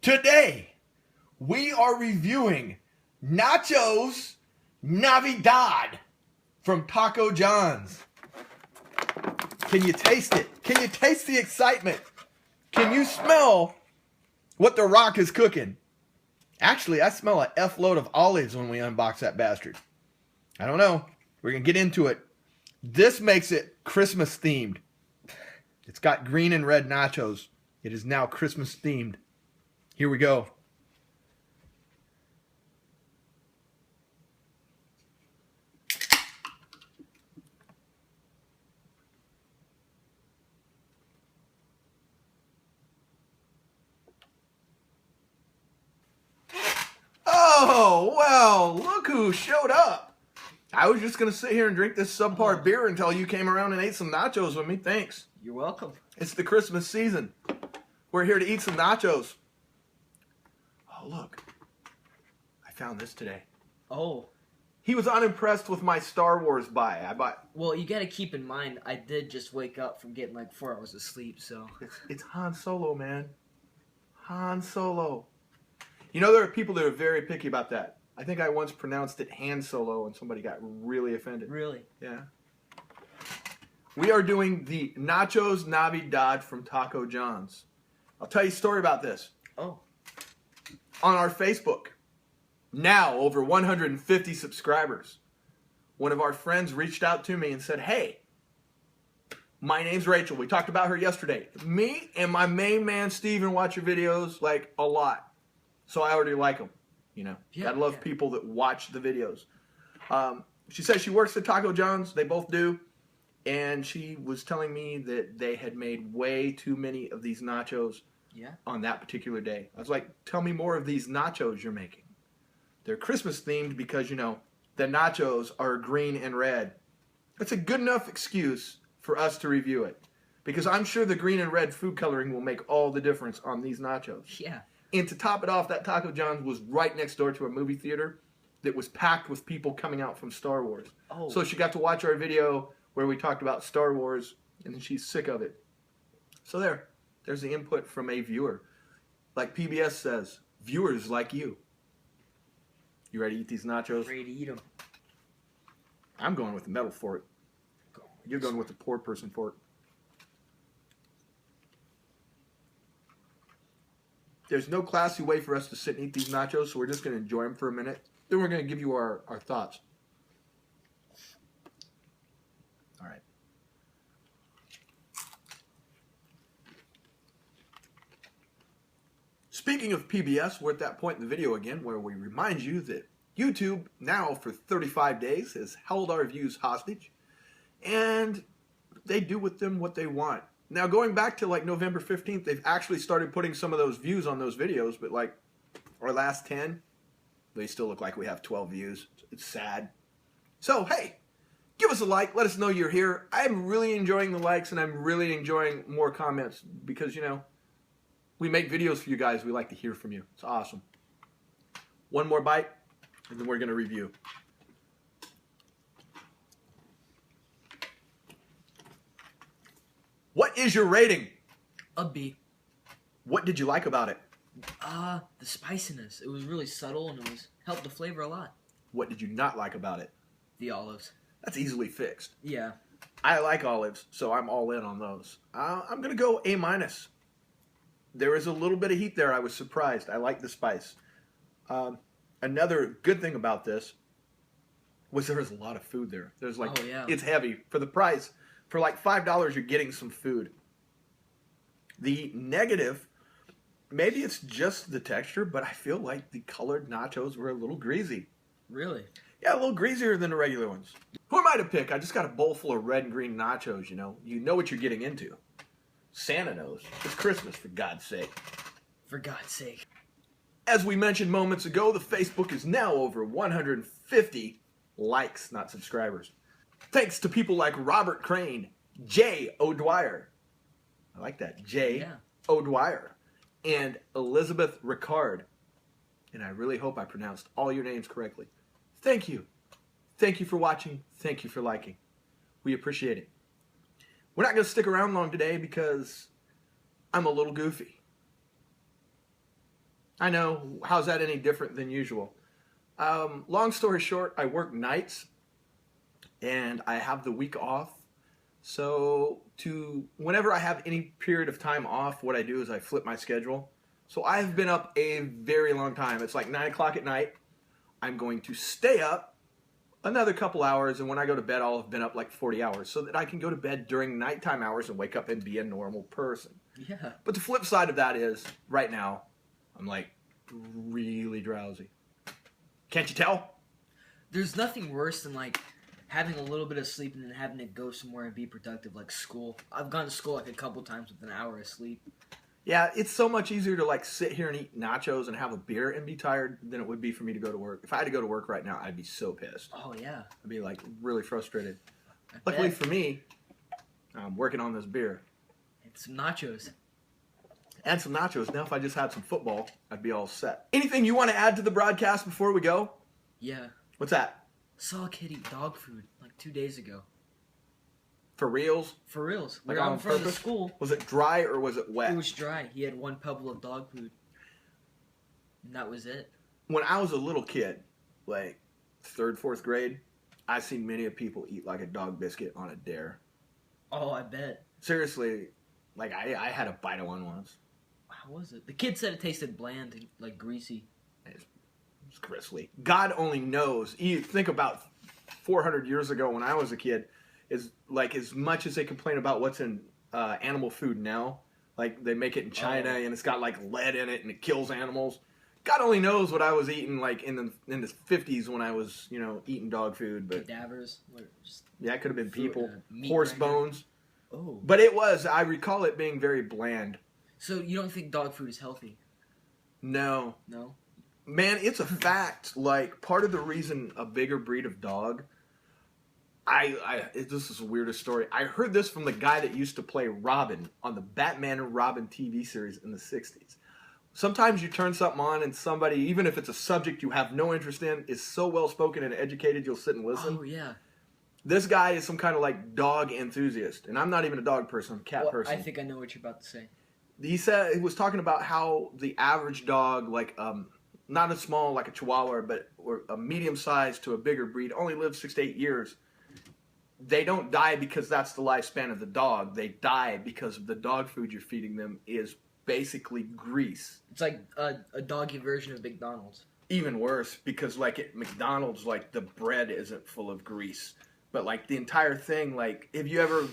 Today, we are reviewing Nachos Navidad from Taco John's. Can you taste it? Can you taste the excitement? Can you smell what the Rock is cooking? Actually, I smell an F load of olives when we unbox that bastard. I don't know. We're going to get into it. This makes it Christmas themed. It's got green and red nachos. It is now Christmas themed. Here we go. Oh, well, look who showed up. I was just going to sit here and drink this subpar beer until you came around and ate some nachos with me. Thanks. You're welcome. It's the Christmas season. We're here to eat some nachos. Oh, look. I found this today. Oh. He was unimpressed with my Star Wars buy. Well, you got to keep in mind, I did just wake up from getting like 4 hours of sleep, so. It's Han Solo, man. Han Solo. You know, there are people that are very picky about that. I think I once pronounced it Han Solo and somebody got really offended. Really? Yeah. We are doing the Nachos Navidad from Taco John's. I'll tell you a story about this. Oh. On our Facebook, now over 150 subscribers, one of our friends reached out to me and said, hey, my name's Rachel. We talked about her yesterday. Me and my main man, Steven, watch your videos like a lot. So I already like them, you know. Yeah, I love people that watch the videos. She says she works at Taco John's. They both do. And she was telling me that they had made way too many of these nachos on that particular day. I was like, tell me more of these nachos you're making. They're Christmas themed because, you know, the nachos are green and red. That's a good enough excuse for us to review it. Because I'm sure the green and red food coloring will make all the difference on these nachos. Yeah. And to top it off, that Taco John's was right next door to a movie theater that was packed with people coming out from Star Wars. Oh. So she got to watch our video where we talked about Star Wars, and she's sick of it. So there's the input from a viewer. Like PBS says, viewers like you. You ready to eat these nachos? Ready to eat them. I'm going with the metal fork. You're going with the poor person fork. There's no classy way for us to sit and eat these nachos, so we're just going to enjoy them for a minute. Then we're going to give you our thoughts. All right. Speaking of PBS, we're at that point in the video again where we remind you that YouTube now for 35 days has held our views hostage, and they do with them what they want. Now, going back to like November 15th, they've actually started putting some of those views on those videos, but like our last 10, they still look like we have 12 views. It's sad. So, hey, give us a like. Let us know you're here. I'm really enjoying the likes, and I'm really enjoying more comments because, you know, we make videos for you guys. We like to hear from you. It's awesome. One more bite, and then we're going to review. What is your rating? A B. What did you like about it? The spiciness. It was really subtle and it helped the flavor a lot. What did you not like about it? The olives. That's easily fixed. Yeah. I like olives, so I'm all in on those. I'm going to go A-. There is a little bit of heat there. I was surprised. I like the spice. Another good thing about this was there was a lot of food there. There's like, It's heavy. For the price, for like $5, you're getting some food. The negative, maybe it's just the texture, but I feel like the colored nachos were a little greasy. Really? Yeah, a little greasier than the regular ones. Who am I to pick? I just got a bowl full of red and green nachos, you know. You know what you're getting into. Santa knows. It's Christmas, for God's sake. For God's sake. As we mentioned moments ago, the Facebook is now over 150 likes, not subscribers. Thanks to people like Robert Crane, J. O'Dwyer. I like that. J. O'Dwyer. And Elizabeth Ricard. And I really hope I pronounced all your names correctly. Thank you. Thank you for watching. Thank you for liking. We appreciate it. We're not going to stick around long today because I'm a little goofy. I know. How's that any different than usual? Long story short, I work nights and I have the week off. So whenever I have any period of time off, what I do is I flip my schedule. So I've been up a very long time. It's like 9 o'clock at night. I'm going to stay up another couple hours, and when I go to bed, I'll have been up like 40 hours so that I can go to bed during nighttime hours and wake up and be a normal person. Yeah. But the flip side of that is, right now, I'm like really drowsy. Can't you tell? There's nothing worse than like having a little bit of sleep and then having to go somewhere and be productive, like school. I've gone to school like a couple times with an hour of sleep. Yeah, it's so much easier to like sit here and eat nachos and have a beer and be tired than it would be for me to go to work. If I had to go to work right now, I'd be so pissed. Oh yeah. I'd be like really frustrated. I Luckily bet. for me, I'm working on this beer. And some nachos. And some nachos. Now if I just had some football, I'd be all set. Anything you want to add to the broadcast before we go? Yeah. What's that? Saw a kid eat dog food like 2 days ago. For reals? For reals. We Like were out on in front of the purpose? school. Was it dry or was it wet? It was dry. He had one pebble of dog food. And that was it. When I was a little kid, like 3rd, 4th grade, I've seen many of people eat like a dog biscuit on a dare. Oh, I bet. Seriously, like I had a bite of one once. How was it? The kid said it tasted bland and like greasy. It's gristly. God only knows. You think about 400 years ago when I was a kid, is like as much as they complain about what's in animal food now, like they make it in China and it's got like lead in it and it kills animals. God only knows what I was eating like in the 50s when I was, eating dog food. But Cadavers. Just yeah, it could have been people, meat horse grinder. bones. Oh. But I recall it being very bland. So you don't think dog food is healthy? No. No? Man, it's a fact. Like, part of the reason a bigger breed of dog, this is the weirdest story. I heard this from the guy that used to play Robin on the Batman and Robin TV series in the 60s. Sometimes you turn something on and somebody, even if it's a subject you have no interest in, is so well spoken and educated you'll sit and listen. Oh, yeah. This guy is some kind of like dog enthusiast. And I'm not even a dog person, I'm a cat person. I think I know what you're about to say. He was talking about how the average dog, like not a small like a Chihuahua, or a medium sized to a bigger breed, only lives 6 to 8 years. They don't die because that's the lifespan of the dog. They die because of the dog food you're feeding them is basically grease. It's like a doggy version of McDonald's. Even worse, because like at McDonald's, like the bread isn't full of grease, but like the entire thing, like if you ever,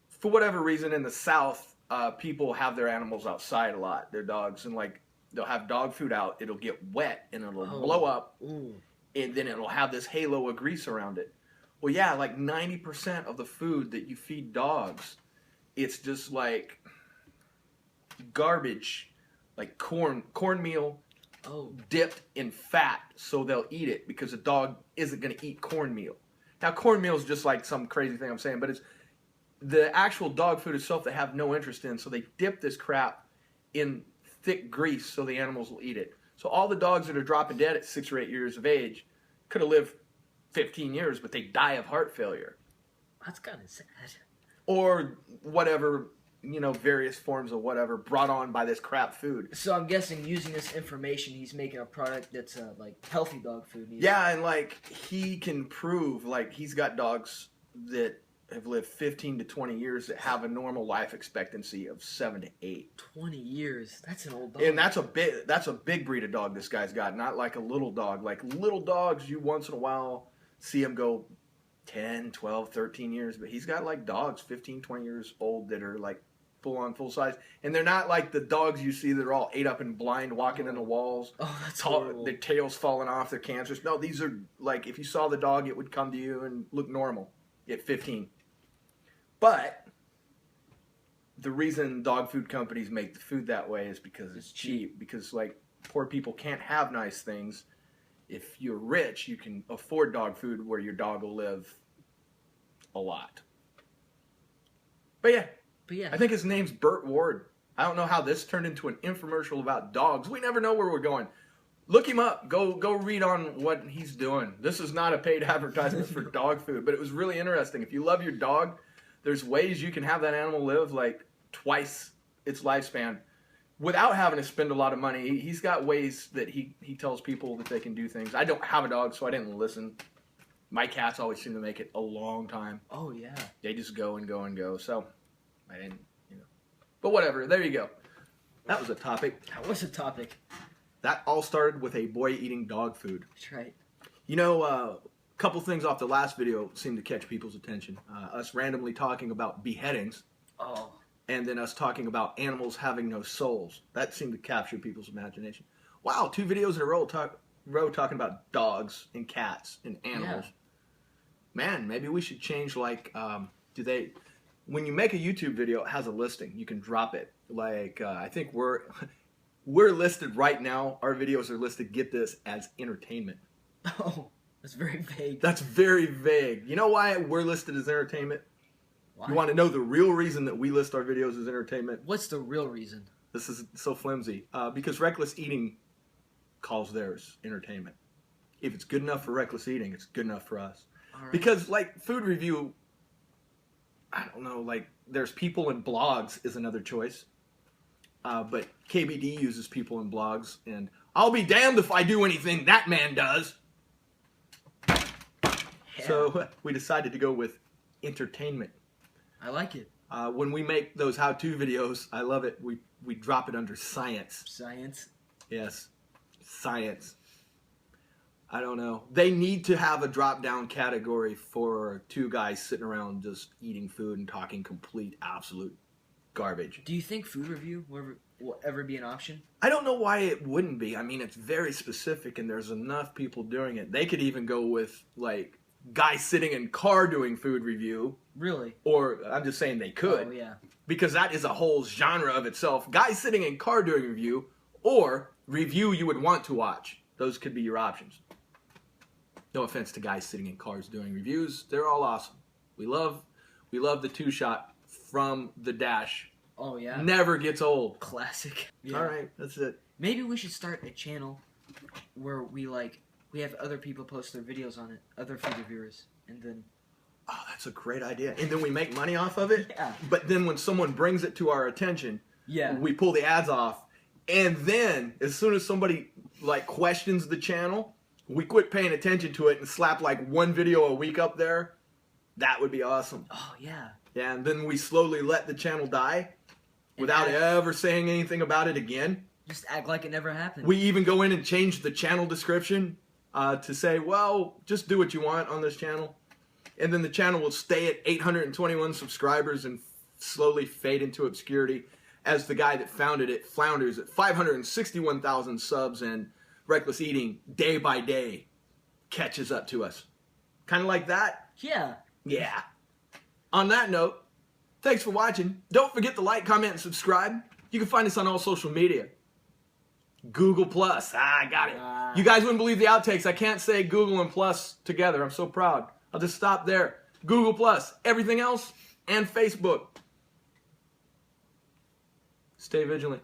for whatever reason in the South, people have their animals outside a lot, their dogs, and like they'll have dog food out, it'll get wet and it'll blow up, and then it'll have this halo of grease around it. Well, yeah, like 90% of the food that you feed dogs, it's just like garbage, like cornmeal, dipped in fat, so they'll eat it because a dog isn't going to eat cornmeal. Now, cornmeal is just like some crazy thing I'm saying, but it's the actual dog food itself they have no interest in, so they dip this crap in thick grease so the animals will eat it. So all the dogs that are dropping dead at 6 or 8 years of age could have lived 15 years, but they die of heart failure. That's kind of sad. Or whatever, various forms of whatever brought on by this crap food. So I'm guessing using this information, he's making a product that's like healthy dog food. Yeah, and like he can prove, like he's got dogs that have lived 15 to 20 years that have a normal life expectancy of 7 to 8. 20 years. That's an old dog. And that's a big breed of dog this guy's got, not like a little dog. Like little dogs, you once in a while see them go 10, 12, 13 years, but he's got like dogs 15, 20 years old that are like full size. And they're not like the dogs you see that are all ate up and blind walking in the walls. Oh, that's horrible. Their tails falling off, their cancers. No, these are like, if you saw the dog, it would come to you and look normal at 15. But the reason dog food companies make the food that way is because it's cheap. Because like poor people can't have nice things. If you're rich, you can afford dog food where your dog will live a lot. But yeah, I think his name's Burt Ward. I don't know how this turned into an infomercial about dogs. We never know where we're going. Look him up. Go read on what he's doing. This is not a paid advertisement for dog food, but it was really interesting. If you love your dog, there's ways you can have that animal live like twice its lifespan without having to spend a lot of money. He's got ways that he tells people that they can do things. I don't have a dog, so I didn't listen. My cats always seem to make it a long time. Oh, yeah. They just go and go and go, so I didn't, But whatever, there you go. That was a topic. That was a topic. That all started with a boy eating dog food. That's right. A couple things off the last video seemed to catch people's attention. Us randomly talking about beheadings. Oh. And then us talking about animals having no souls. That seemed to capture people's imagination. Wow, 2 videos in a row talking about dogs and cats and animals. Yeah. Man, maybe we should change, when you make a YouTube video, it has a listing. You can drop it. I think we're listed right now. Our videos are listed, get this, as entertainment. Oh, that's very vague. That's very vague. You know why we're listed as entertainment? Why? You want to know the real reason that we list our videos as entertainment? What's the real reason? This is so flimsy. Because Reckless Eating calls theirs entertainment. If it's good enough for Reckless Eating, it's good enough for us. Right. Because, food review, I don't know, there's people in blogs is another choice. But KBD uses people in blogs, and I'll be damned if I do anything that man does. Yeah. So we decided to go with entertainment. I like it. When we make those how-to videos, I love it. We drop it under science. Science? Yes. Science. I don't know. They need to have a drop-down category for 2 guys sitting around just eating food and talking complete, absolute garbage. Do you think food review will ever be an option? I don't know why it wouldn't be. I mean, it's very specific, and there's enough people doing it. They could even go with, guys sitting in car doing food review. Really? Or, I'm just saying they could. Oh, yeah. Because that is a whole genre of itself. Guys sitting in car doing review, or review you would want to watch. Those could be your options. No offense to guys sitting in cars doing reviews. They're all awesome. We love the 2-shot from the dash. Oh, yeah. Never gets old. Classic. Yeah. All right, that's it. Maybe we should start a channel where we have other people post their videos on it, other food reviewers, and then... Oh, that's a great idea. And then we make money off of it? Yeah. But then when someone brings it to our attention, we pull the ads off. And then, as soon as somebody, questions the channel, we quit paying attention to it and slap, 1 video a week up there. That would be awesome. Oh, yeah. Yeah, and then we slowly let the channel die without ever saying anything about it again. Just act like it never happened. We even go in and change the channel description to say, well, just do what you want on this channel. And then the channel will stay at 821 subscribers and slowly fade into obscurity as the guy that founded it flounders at 561,000 subs, and Reckless Eating, day by day, catches up to us. Kind of like that? Yeah. Yeah. On that note, thanks for watching. Don't forget to like, comment, and subscribe. You can find us on all social media. Google Plus. I got it. You guys wouldn't believe the outtakes. I can't say Google and Plus together. I'm so proud. I'll just stop there. Google Plus. Everything else, and Facebook. Stay vigilant.